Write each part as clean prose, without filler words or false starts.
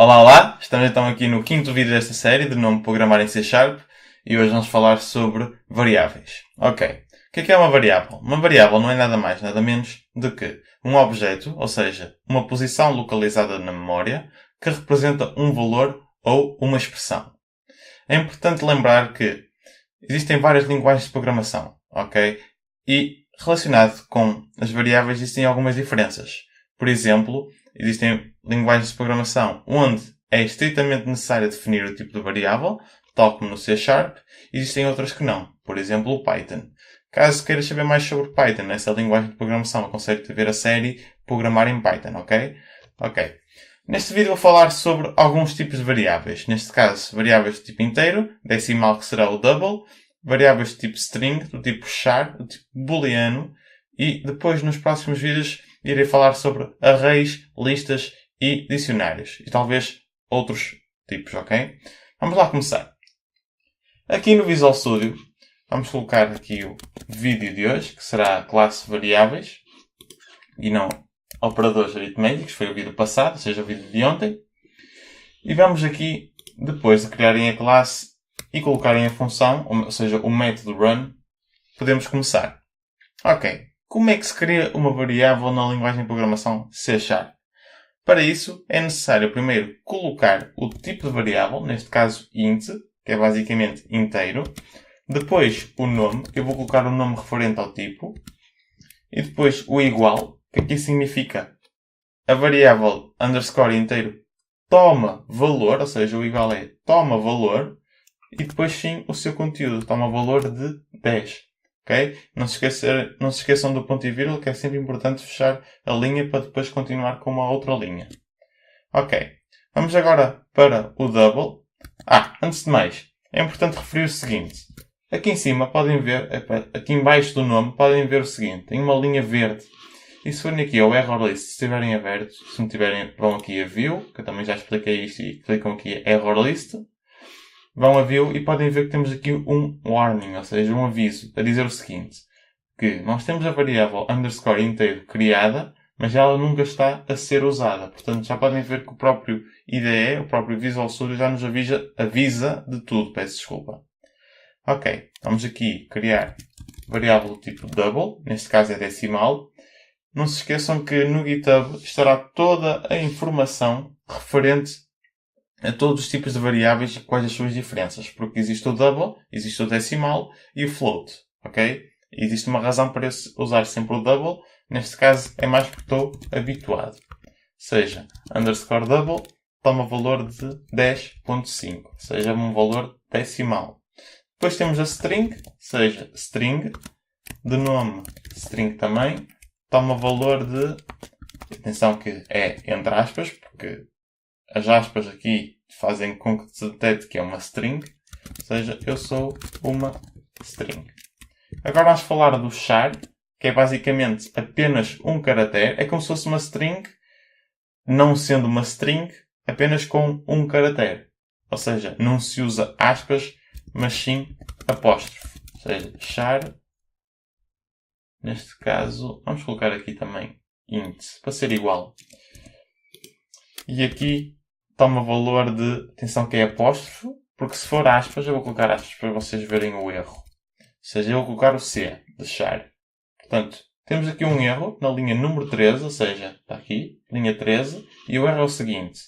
Olá, olá! Estamos então aqui no quinto vídeo desta série, de nome Programar em C Sharp, e hoje vamos falar sobre variáveis. Ok. O que é uma variável? Uma variável não é nada mais, nada menos do que um objeto, ou seja, uma posição localizada na memória, que representa um valor ou uma expressão. É importante lembrar que existem várias linguagens de programação, ok? E relacionado com as variáveis existem algumas diferenças. Por exemplo, existem linguagens de programação onde é estritamente necessário definir o tipo de variável, tal como no C Sharp. Existem outras que não. Por exemplo, o Python. Caso queiras saber mais sobre Python, essa linguagem de programação, aconselho-te a ver a série Programar em Python, ok? Ok. Neste vídeo vou falar sobre alguns tipos de variáveis. Neste caso, variáveis de tipo inteiro, decimal que será o double, variáveis de tipo string, do tipo char, do tipo booleano, e depois nos próximos vídeos irei falar sobre arrays, listas e dicionários. E talvez outros tipos, ok? Vamos lá começar. Aqui no Visual Studio, vamos colocar aqui o vídeo de hoje, que será a classe variáveis, e não operadores aritméticos, foi o vídeo passado, ou seja, o vídeo de ontem. E vamos aqui, depois de criarem a classe e colocarem a função, ou seja, o método run, podemos começar. Ok. Como é que se cria uma variável na linguagem de programação C Sharp? Para isso, é necessário primeiro colocar o tipo de variável, neste caso int, que é basicamente inteiro. Depois o nome, eu vou colocar o nome referente ao tipo. E depois o igual, que aqui significa a variável underscore inteiro toma valor, ou seja, o igual é toma valor. E depois sim o seu conteúdo toma valor de 10. Ok? Não se esqueçam do ponto e vírgula, que é sempre importante fechar a linha para depois continuar com uma outra linha. Ok. Vamos agora para o double. Antes de mais, é importante referir o seguinte. Aqui em cima podem ver, aqui em baixo do nome, podem ver o seguinte. Tem uma linha verde. E se forem aqui ao error list, se estiverem abertos, se não tiverem, vão aqui a view, que eu também já expliquei isto, e clicam aqui error list. Vão a view e podem ver que temos aqui um warning, ou seja, um aviso, a dizer o seguinte, que nós temos a variável underscore inteiro criada, mas ela nunca está a ser usada. Portanto, já podem ver que o próprio IDE, o próprio Visual Studio, já nos avisa de tudo. Peço desculpa. Ok, vamos aqui criar variável do tipo double, neste caso é decimal. Não se esqueçam que no GitHub estará toda a informação referente a todos os tipos de variáveis e quais as suas diferenças. Porque existe o double, existe o decimal e o float. Ok? E existe uma razão para usar sempre o double. Neste caso é mais porque estou habituado. Seja, underscore double toma valor de 10.5. Seja um valor decimal. Depois temos a string, seja string, de nome string também, toma valor de, atenção que é entre aspas, porque as aspas aqui fazem com que se detecte que é uma string, ou seja, eu sou uma string. Agora vamos falar do char, que é basicamente apenas um caractere, é como se fosse uma string, não sendo uma string, apenas com um caractere. Ou seja, não se usa aspas, mas sim apóstrofo. Ou seja, char, neste caso, vamos colocar aqui também int, para ser igual. E aqui toma valor de, atenção que é apóstrofo, porque se for aspas, eu vou colocar aspas para vocês verem o erro. Ou seja, eu vou colocar o C, de char. Portanto, temos aqui um erro na linha número 13, ou seja, está aqui, linha 13, e o erro é o seguinte,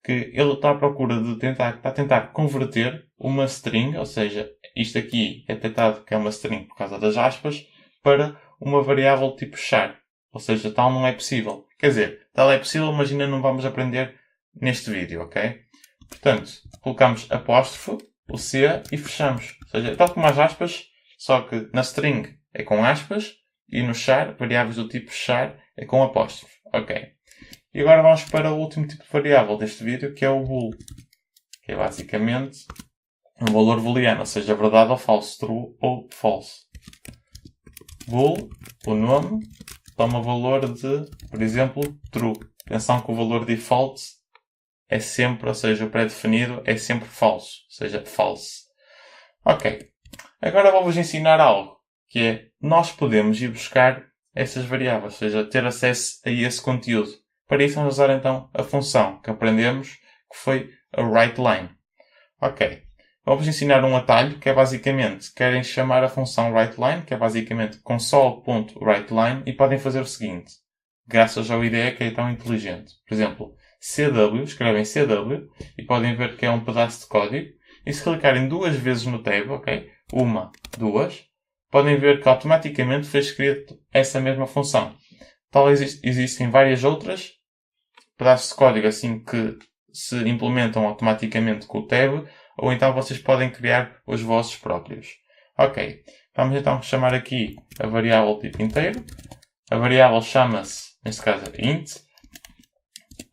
que ele está à procura de está a tentar converter uma string, ou seja, isto aqui é detectado que é uma string por causa das aspas, para uma variável tipo char. Ou seja, tal não é possível. Quer dizer, tal é possível, mas ainda não vamos aprender neste vídeo, ok? Portanto, colocamos apóstrofo, o C e fechamos. Ou seja, tal como as aspas, só que na string é com aspas e no char, variáveis do tipo char, é com apóstrofo. Ok. E agora vamos para o último tipo de variável deste vídeo, que é o bool. Que é basicamente um valor booleano, ou seja, verdade ou falso, true ou false. Bool, o nome, toma valor de, por exemplo, true. Atenção que o valor default é sempre, ou seja, o pré-definido é sempre falso, ou seja, false. Ok. Agora vou-vos ensinar algo, que é, nós podemos ir buscar essas variáveis, ou seja, ter acesso a esse conteúdo. Para isso vamos usar então a função que aprendemos, que que foi a WriteLine. Ok. Vamos ensinar um atalho que é basicamente, querem chamar a função WriteLine, que é basicamente console.WriteLine, e podem fazer o seguinte, graças ao IDE que é tão inteligente. Por exemplo, CW, escrevem CW, e podem ver que é um pedaço de código, e se clicarem duas vezes no tab, ok? Uma, duas, podem ver que automaticamente foi escrito essa mesma função. Talvez existem várias outras pedaços de código assim que se implementam automaticamente com o tab, ou então vocês podem criar os vossos próprios. Ok, vamos então chamar aqui a variável tipo inteiro. A variável chama-se, neste caso, int.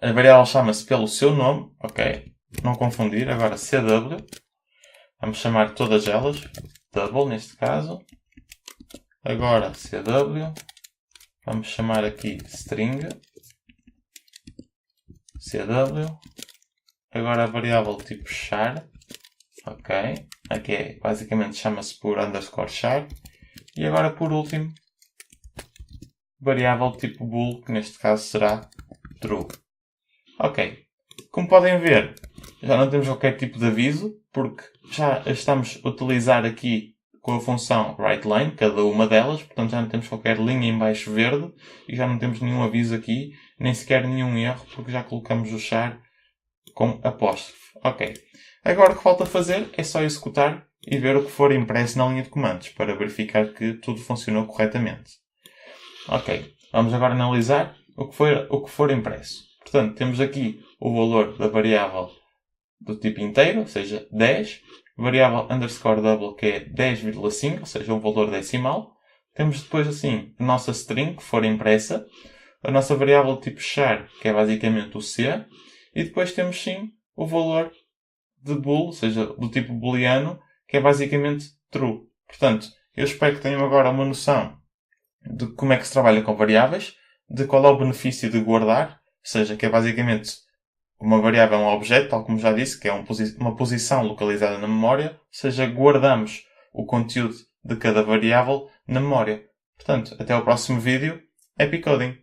A variável chama-se pelo seu nome, ok? Não confundir, agora CW. Vamos chamar todas elas, double neste caso. Agora CW. Vamos chamar aqui string. CW. Agora a variável tipo char. Ok. Aqui é, basicamente chama-se por underscore char. E agora por último, variável tipo bool, que neste caso será true. Ok. Como podem ver, já não temos qualquer tipo de aviso, porque já estamos a utilizar aqui com a função WriteLine, cada uma delas, portanto já não temos qualquer linha em baixo verde, e já não temos nenhum aviso aqui, nem sequer nenhum erro, porque já colocamos o char com apóstrofe. Ok. Agora o que falta fazer é só executar e ver o que for impresso na linha de comandos, para verificar que tudo funcionou corretamente. Ok. Vamos agora analisar o que for impresso. Portanto, temos aqui o valor da variável do tipo inteiro, ou seja, 10. Variável underscore double, que é 10,5, ou seja, um valor decimal. Temos depois, assim, a nossa string, que for impressa. A nossa variável tipo char, que é basicamente o C. E depois temos, sim, o valor de bool, ou seja, do tipo booleano, que é basicamente true. Portanto, eu espero que tenham agora uma noção de como é que se trabalha com variáveis, de qual é o benefício de guardar, ou seja, que é basicamente uma variável é um objeto, tal como já disse, que é uma posição localizada na memória, ou seja, guardamos o conteúdo de cada variável na memória. Portanto, até ao próximo vídeo. Happy Coding!